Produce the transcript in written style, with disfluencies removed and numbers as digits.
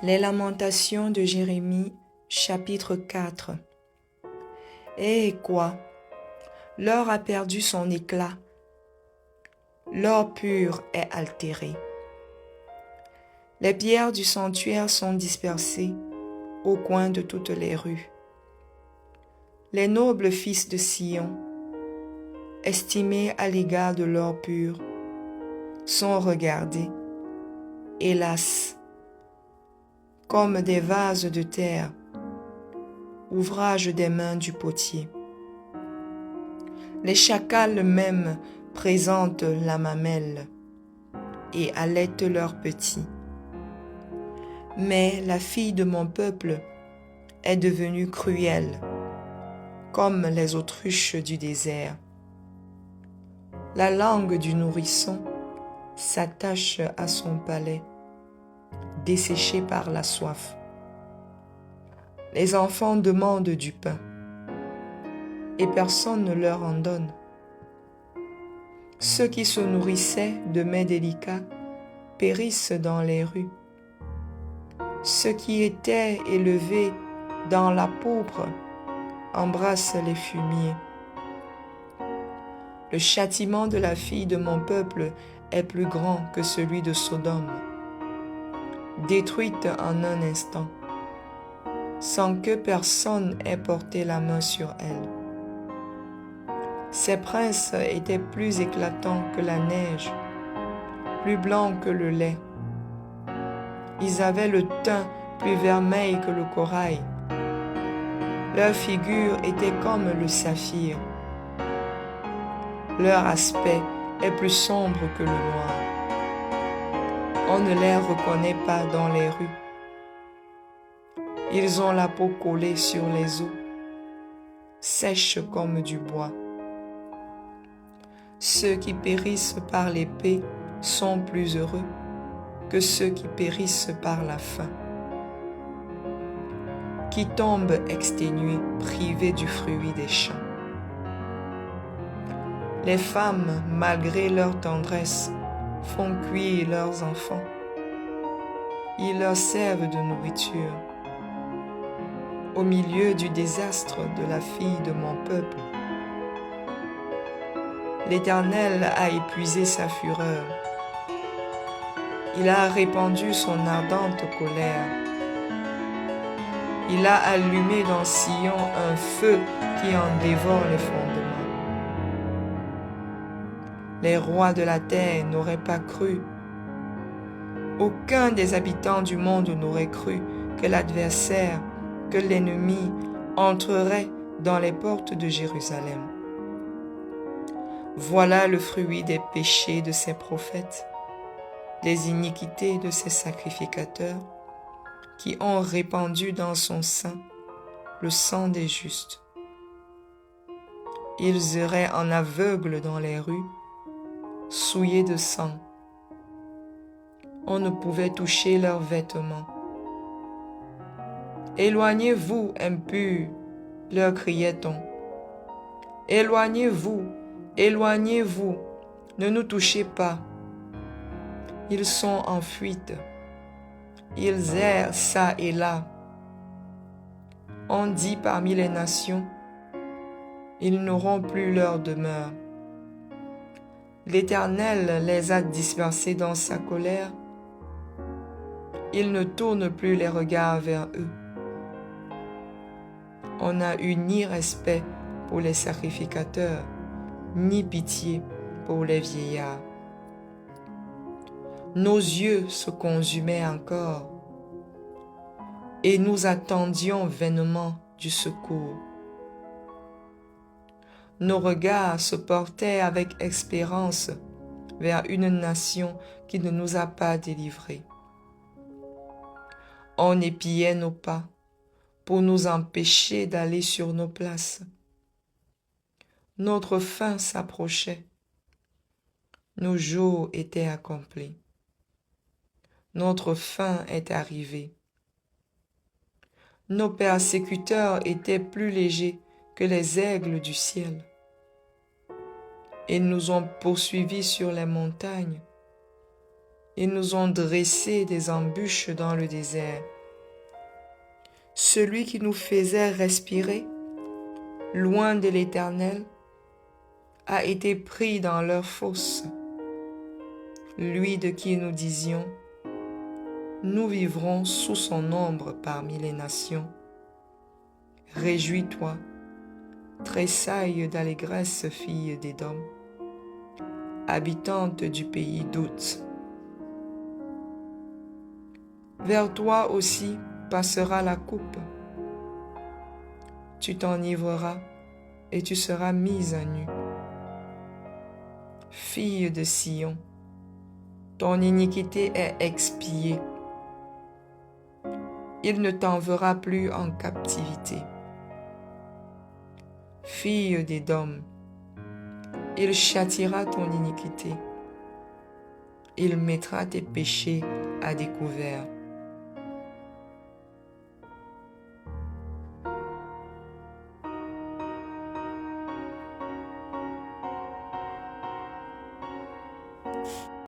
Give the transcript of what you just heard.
Les Lamentations de Jérémie, chapitre 4. Eh quoi? L'or a perdu son éclat, l'or pur est altéré. Les pierres du sanctuaire sont dispersées au coin de toutes les rues. Les nobles fils de Sion, estimés à l'égard de l'or pur, sont regardés, hélas, comme des vases de terre, ouvrage des mains du potier. Les chacals même présentent la mamelle et allaitent leurs petits. Mais la fille de mon peuple est devenue cruelle, comme les autruches du désert. La langue du nourrisson s'attache à son palais, desséché par la soif. Les enfants demandent du pain, et personne ne leur en donne. Ceux qui se nourrissaient de mets délicats périssent dans les rues. Ceux qui étaient élevés dans la pourpre embrassent les fumiers. Le châtiment de la fille de mon peuple est plus grand que celui de Sodome, détruite en un instant, sans que personne ait porté la main sur elle. Ces princes étaient plus éclatants que la neige, plus blancs que le lait. Ils avaient le teint plus vermeil que le corail. Leur figure était comme le saphir. Leur aspect est plus sombre que le noir. On ne les reconnaît pas dans les rues. Ils ont la peau collée sur les os, sèche comme du bois. Ceux qui périssent par l'épée sont plus heureux que ceux qui périssent par la faim, qui tombent exténués, privés du fruit des champs. Les femmes, malgré leur tendresse, font cuire leurs enfants. Ils leur servent de nourriture. Au milieu du désastre de la fille de mon peuple, l'Éternel a épuisé sa fureur. Il a répandu son ardente colère. Il a allumé dans Sion un feu qui en dévore les fondements. Les rois de la terre n'auraient pas cru. Aucun des habitants du monde n'aurait cru que l'adversaire, que l'ennemi entrerait dans les portes de Jérusalem. Voilà le fruit des péchés de ses prophètes, les iniquités de ses sacrificateurs, qui ont répandu dans son sein le sang des justes. Ils erraient en aveugles dans les rues, souillés de sang. On ne pouvait toucher leurs vêtements. « Éloignez-vous, impurs !» leur criait-on. « Éloignez-vous, éloignez-vous, ne nous touchez pas. » Ils sont en fuite. Ils errent çà et là. On dit parmi les nations, ils n'auront plus leur demeure. L'Éternel les a dispersés dans sa colère. Il ne tourne plus les regards vers eux. On n'a eu ni respect pour les sacrificateurs, ni pitié pour les vieillards. Nos yeux se consumaient encore, et nous attendions vainement du secours. Nos regards se portaient avec espérance vers une nation qui ne nous a pas délivrés. On épiait nos pas pour nous empêcher d'aller sur nos places. Notre fin s'approchait. Nos jours étaient accomplis. Notre fin est arrivée. Nos persécuteurs étaient plus légers que les aigles du ciel. Ils nous ont poursuivis sur les montagnes. Ils nous ont dressé des embûches dans le désert. Celui qui nous faisait respirer, loin de l'Éternel, a été pris dans leur fosse. Lui de qui nous disions, nous vivrons sous son ombre parmi les nations. Réjouis-toi, tressaille d'allégresse, fille d'Édom, habitante du pays d'Out. Vers toi aussi passera la coupe. Tu t'enivreras et tu seras mise à nu. Fille de Sion, ton iniquité est expiée. Il ne t'enverra plus en captivité. Fille d'Édom, il châtiera ton iniquité. Il mettra tes péchés à découvert.